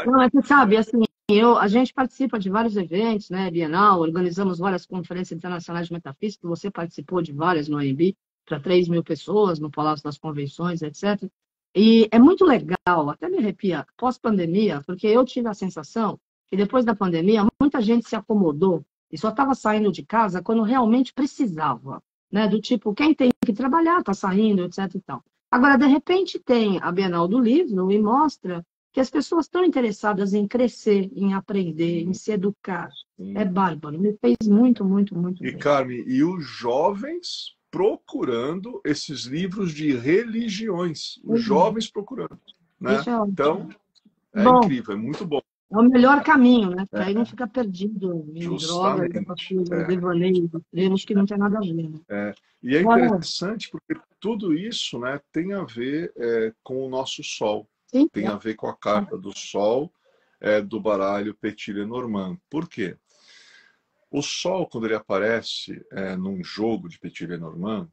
Não, é que sabe, assim, a gente participa de vários eventos, né, Bienal, organizamos várias conferências internacionais de metafísica, você participou de várias no AMB, para 3 mil pessoas, no Palácio das Convenções, etc. E é muito legal, até me arrepia, pós-pandemia, porque eu tive a sensação que depois da pandemia, muita gente se acomodou e só estava saindo de casa quando realmente precisava, né, do tipo, quem tem que trabalhar está saindo, etc. e tal. Agora, de repente, tem a Bienal do Livro e mostra que as pessoas estão interessadas em crescer, em aprender, em se educar. É Sim. bárbaro, me fez muito, muito, muito E, bem. Carmen, e os jovens procurando esses livros de religiões, os Pois é, jovens procurando, né? isso é Então, ótimo. é Bom, incrível, é muito bom. é o melhor caminho, né? Porque aí não É, fica perdido em drogas, essas justamente. coisas, devaneios extremos que não tem nada a ver, né? E é Agora, interessante porque tudo isso, né, tem a ver com o nosso Sol, sim, tem a ver com a carta do Sol do baralho Petit Lenormand. Por quê? O Sol, quando ele aparece num jogo de Petit Lenormand,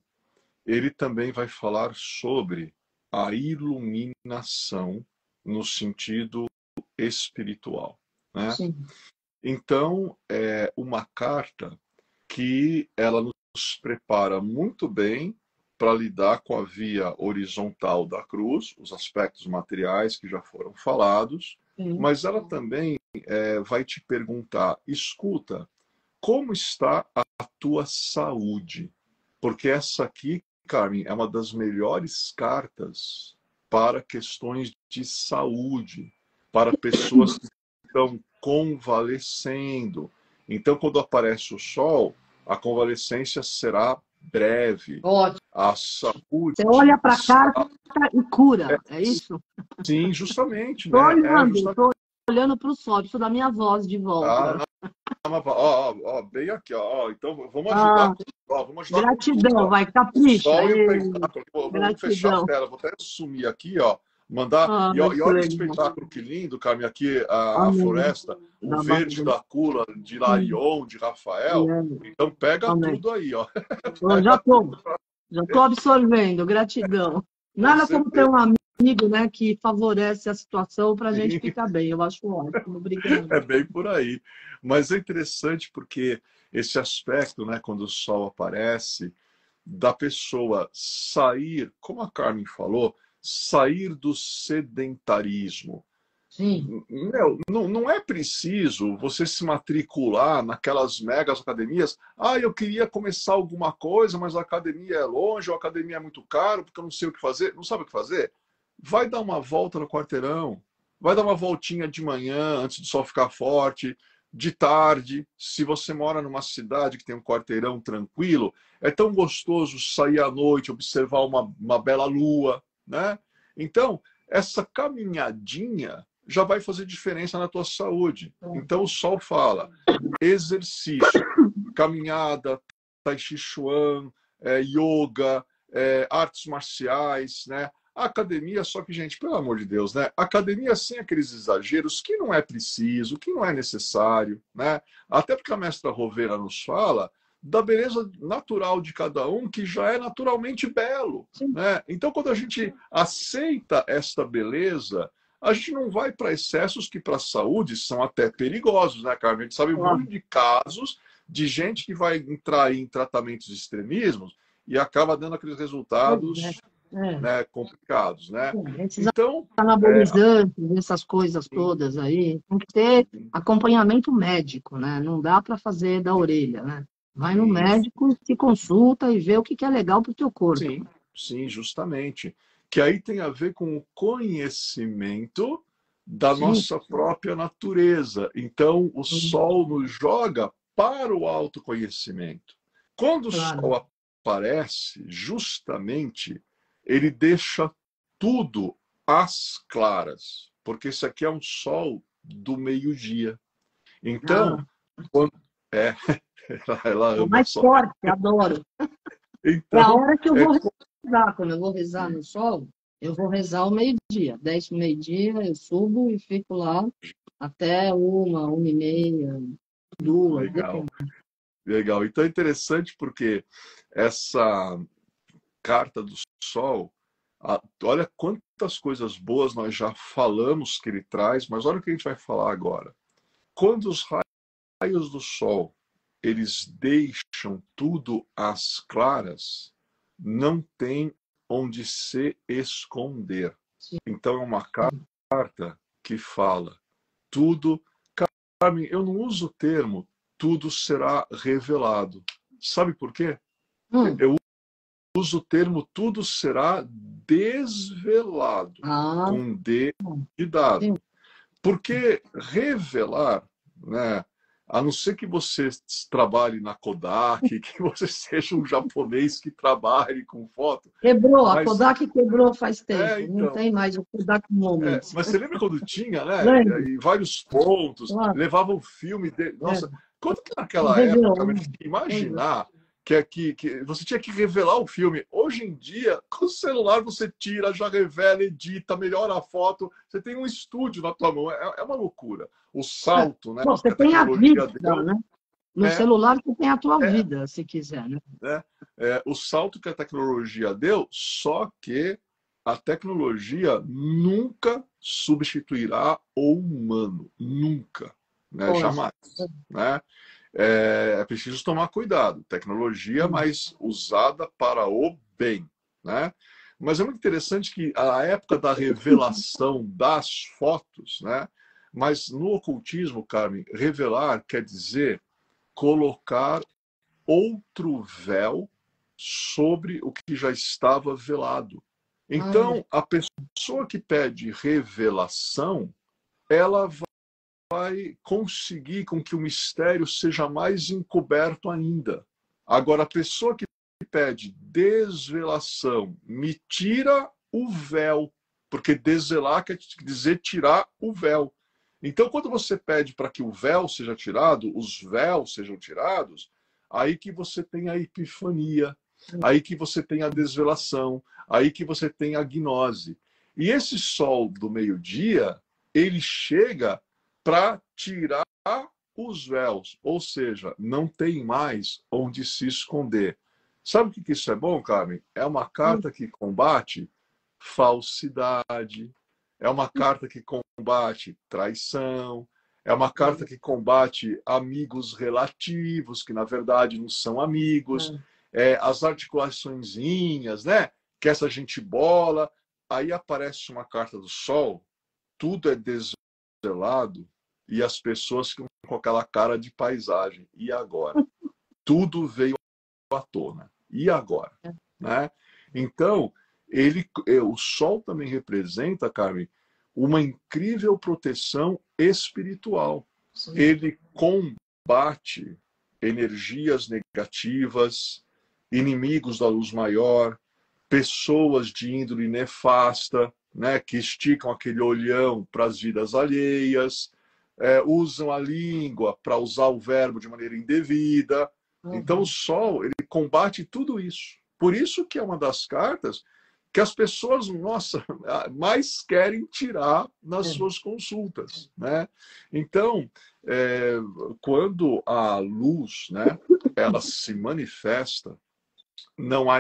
ele também vai falar sobre a iluminação no sentido espiritual, né? sim. Então, é uma carta que ela nos prepara muito bem para lidar com a via horizontal da cruz, os aspectos materiais que já foram falados, Sim. mas ela também vai te perguntar: escuta, como está a tua saúde? Porque essa aqui, Carmen, é uma das melhores cartas para questões de saúde, para pessoas que estão convalescendo. Então, quando aparece o sol, a convalescência será breve. Ótimo. A saúde Você olha para a está... carta e cura, é isso? Sim, justamente, Estou né? olhando, Justamente. estou olhando para o sol, preciso da minha voz de volta. Bem aqui, ó. Então, vamos ajudar, Ah, vamos ajudar com tudo, gratidão, ó. vai, O capricha. Sol e o Ê, Pentáculo. Vou fechar a gratidão. tela, vou até sumir aqui, ó. Mandar. Ai, E que olha o legal. espetáculo, que lindo, Carmen, aqui a Amém. floresta, o Da verde Bahia. da Cula, de Larion, de Rafael. Então pega Amém. tudo aí, ó. Eu Pega tudo. já estou absorvendo, gratidão. Com Nada como ter certeza. um amigo, né, que favorece a situação para a gente Sim. ficar bem. Eu acho ótimo. Obrigada. É bem por aí. Mas é interessante porque esse aspecto, né, quando o sol aparece, da pessoa sair, como a Carmen falou, sair do sedentarismo. Sim. Não é preciso você se matricular naquelas megas academias. Ah, eu queria começar alguma coisa, mas a academia é longe, ou a academia é muito caro, porque eu não sei o que fazer. Não sabe o que fazer? Vai dar uma volta no quarteirão. Vai dar uma voltinha de manhã, antes do sol ficar forte. De tarde, se você mora numa cidade que tem um quarteirão tranquilo, é tão gostoso sair à noite, observar uma bela lua, né? Então, essa caminhadinha já vai fazer diferença na tua saúde. Então o sol fala, exercício, caminhada, tai chi chuan, yoga, artes marciais, né? A academia, só que, gente, pelo amor de Deus, né? Academia sem aqueles exageros, que não é preciso, que não é necessário, né? Até porque a mestra Rovera nos fala da beleza natural de cada um, que já é naturalmente belo, né? Então, quando a gente aceita esta beleza, a gente não vai para excessos que para a saúde são até perigosos, né, Carmen? A gente sabe um monte de casos de gente que vai entrar em tratamentos extremismos e acaba dando aqueles resultados né, complicados, né? Esses Então, anabolizantes, essas coisas todas aí, tem que ter acompanhamento médico, né? Não dá para fazer da orelha, né? Vai no médico, se consulta e vê o que é legal para o teu corpo. Sim, justamente. Que aí tem a ver com o conhecimento da nossa própria natureza. Então, o sol nos joga para o autoconhecimento. Quando o sol aparece, justamente, ele deixa tudo às claras, porque esse aqui é um sol do meio-dia. Então, quando... ela ama mais sol. forte, adoro. Então, é a hora que eu vou rezar. Quando eu vou rezar no sol, eu vou rezar ao meio-dia. 10 para o meio-dia, eu subo e fico lá até 1h30, 2h. Legal. Então é interessante porque essa carta do sol, olha quantas coisas boas nós já falamos que ele traz, mas olha o que a gente vai falar agora. Quando os raios do sol, eles deixam tudo às claras, não tem onde se esconder. Então é uma carta que fala tudo. Carmen, eu não uso o termo tudo será revelado. Sabe por quê? Eu uso o termo tudo será desvelado, com D de dado. Porque revelar, né, a não ser que você trabalhe na Kodak, que você seja um japonês que trabalhe com foto. Quebrou, a Kodak quebrou faz tempo, então, não tem mais o Kodak Moments. mas você lembra quando tinha, né? E vários pontos, levava o filme dele. Nossa, quanto que naquela época, imaginar que você tinha que revelar o filme. Hoje em dia, com o celular você tira, já revela, edita, melhora a foto. Você tem um estúdio na tua mão. É uma loucura. O salto, né? Bom, você tem a vida, né? No celular você tem a tua vida, se quiser, né? O salto que a tecnologia deu, só que a tecnologia nunca substituirá o humano. Nunca. Né? Jamais. Né? É preciso tomar cuidado. Tecnologia, mas usada para o bem. Né? Mas é muito interessante que a época da revelação das fotos, né? Mas no ocultismo, Carmen, revelar quer dizer colocar outro véu sobre o que já estava velado. Então, a pessoa que pede revelação, ela vai conseguir com que o mistério seja mais encoberto ainda. Agora, a pessoa que pede desvelação, me tira o véu, porque desvelar quer dizer tirar o véu. Então, quando você pede para que o véu seja tirado, os véus sejam tirados, aí que você tem a epifania, aí que você tem a desvelação, aí que você tem a gnose. E esse sol do meio-dia, ele chega para tirar os véus, ou seja, não tem mais onde se esconder. Sabe o que isso é bom, Carmen? É uma carta que combate falsidade, é uma carta que combate traição, é uma carta que combate amigos relativos, que na verdade não são amigos, as articulaçõezinhas, né? Que essa gente bola. Aí aparece uma carta do Sol, tudo é desvelado e as pessoas ficam com aquela cara de paisagem. E agora? Tudo veio à tona. E agora? Né? Então, o Sol também representa, Carmen, uma incrível proteção espiritual. Sim. Ele combate energias negativas, inimigos da luz maior, pessoas de índole nefasta, né, que esticam aquele olhão para as vidas alheias, usam a língua para usar o verbo de maneira indevida. Então, o Sol, ele combate tudo isso. Por isso que é uma das cartas que as pessoas, nossa, mais querem tirar nas suas consultas, né? Então, quando a luz, né, ela se manifesta, não há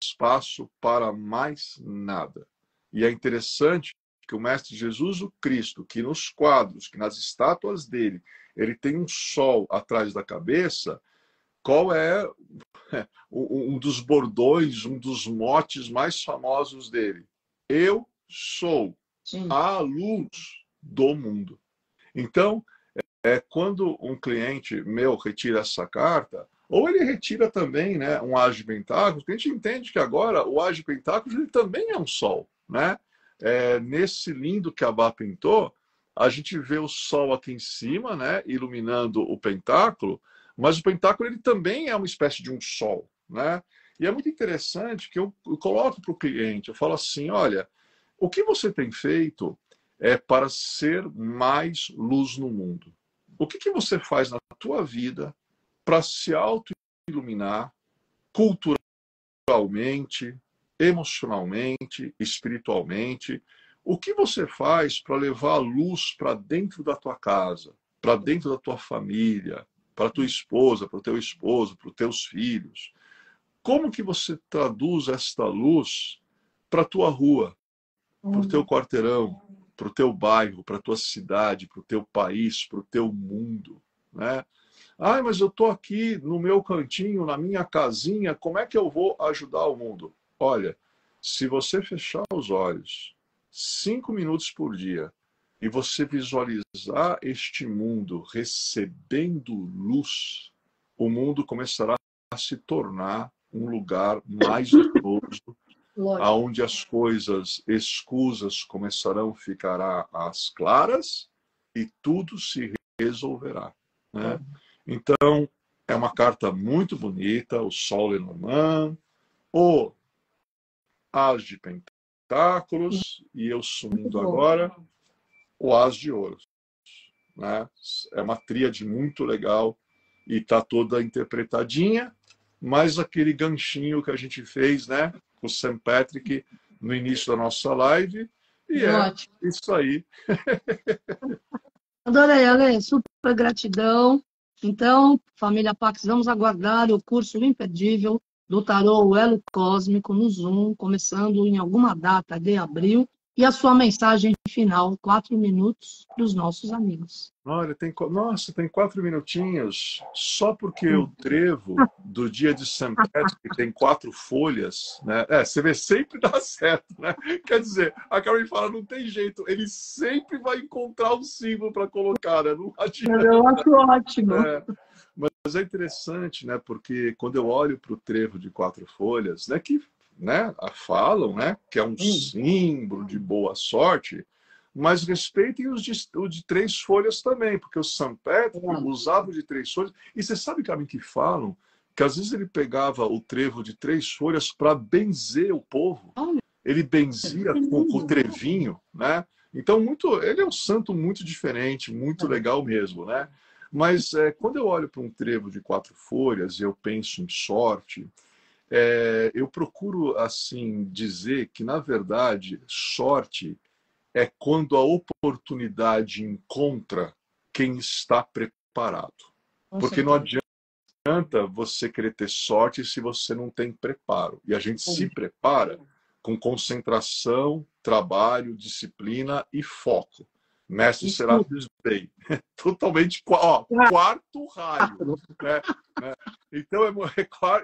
espaço para mais nada. E é interessante que o Mestre Jesus, o Cristo, que nos quadros, que nas estátuas dele, ele tem um sol atrás da cabeça. Qual é um dos bordões, um dos motes mais famosos dele? Eu sou a luz do mundo. Então, quando um cliente meu retira essa carta, ou ele retira também, né, um As de Pentáculos, porque a gente entende que agora o As de Pentáculos ele também é um sol, né? Nesse lindo que a Bá pintou, a gente vê o sol aqui em cima, né, iluminando o pentáculo, mas o pentáculo ele também é uma espécie de um sol, né? E é muito interessante que eu coloco para o cliente, eu falo assim, olha, o que você tem feito para ser mais luz no mundo? O que você faz na tua vida para se auto-iluminar culturalmente, emocionalmente, espiritualmente? O que você faz para levar a luz para dentro da tua casa, para dentro da tua família, para tua esposa, para o teu esposo, para os teus filhos? Como que você traduz esta luz para a tua rua, para o teu quarteirão, para o teu bairro, para a tua cidade, para o teu país, para o teu mundo, né? Ah, mas eu estou aqui no meu cantinho, na minha casinha, como é que eu vou ajudar o mundo? Olha, se você fechar os olhos 5 minutos por dia e você visualizar este mundo recebendo luz, o mundo começará a se tornar um lugar mais luminoso, onde as coisas escusas começarão a ficar às claras e tudo se resolverá, né? Então, é uma carta muito bonita, o Sol Lenormand, o As de Pentáculos, e eu sumindo agora, o As de Ouros, né? É uma tríade muito legal e está toda interpretadinha, mas aquele ganchinho que a gente fez, né, com o St. Patrick no início da nossa live, e ótimo. Isso aí. Adorei, Ale, super gratidão. Então, família Pax, vamos aguardar o curso imperdível do Tarô O Elo Cósmico no Zoom, começando em alguma data de abril. E a sua mensagem final, 4 minutos, para os nossos amigos. Olha, tem 4 minutinhos, só porque o trevo do dia de St. Patrick tem 4 folhas, né? Você vê, sempre dá certo, né? Quer dizer, a Carmen fala, não tem jeito, ele sempre vai encontrar um símbolo para colocar, né? Não adianta. Eu acho ótimo. Mas é interessante, né? Porque quando eu olho para o trevo de 4 folhas, né, que, né, falam, né, que é um símbolo de boa sorte, mas respeitem o de 3 folhas também, porque o St. Patrick usava o de 3 folhas. E você sabe que falam que às vezes ele pegava o trevo de 3 folhas para benzer o povo. Ele benzia com o trevinho, né? Então, ele é um santo muito diferente, muito legal mesmo, né? Mas quando eu olho para um trevo de 4 folhas e eu penso em sorte, eu procuro, assim, dizer que, na verdade, sorte é quando a oportunidade encontra quem está preparado. Porque não adianta você querer ter sorte se você não tem preparo. E a gente se prepara com concentração, trabalho, disciplina e foco. Mestre Serapis Bey. Totalmente, quarto raio. Né? Então,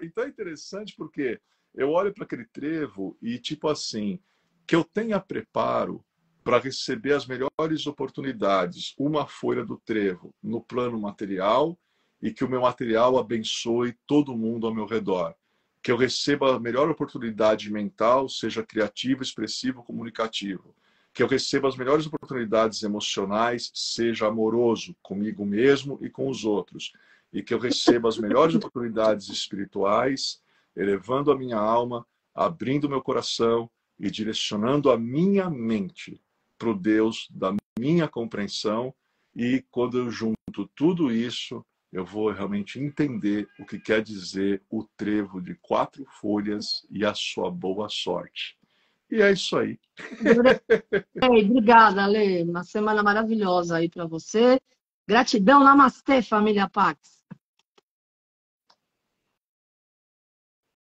então é interessante porque eu olho para aquele trevo e, tipo assim, que eu tenha preparo para receber as melhores oportunidades, uma folha do trevo, no plano material, e que o meu material abençoe todo mundo ao meu redor. Que eu receba a melhor oportunidade mental, seja criativo, expressivo, comunicativo. Que eu receba as melhores oportunidades emocionais, seja amoroso comigo mesmo e com os outros. E que eu receba as melhores oportunidades espirituais, elevando a minha alma, abrindo meu coração e direcionando a minha mente para o Deus da minha compreensão. E quando eu junto tudo isso, eu vou realmente entender o que quer dizer o trevo de 4 folhas e a sua boa sorte. E é isso aí. Obrigada, Ale. Uma semana maravilhosa aí para você. Gratidão, namastê, família Pax.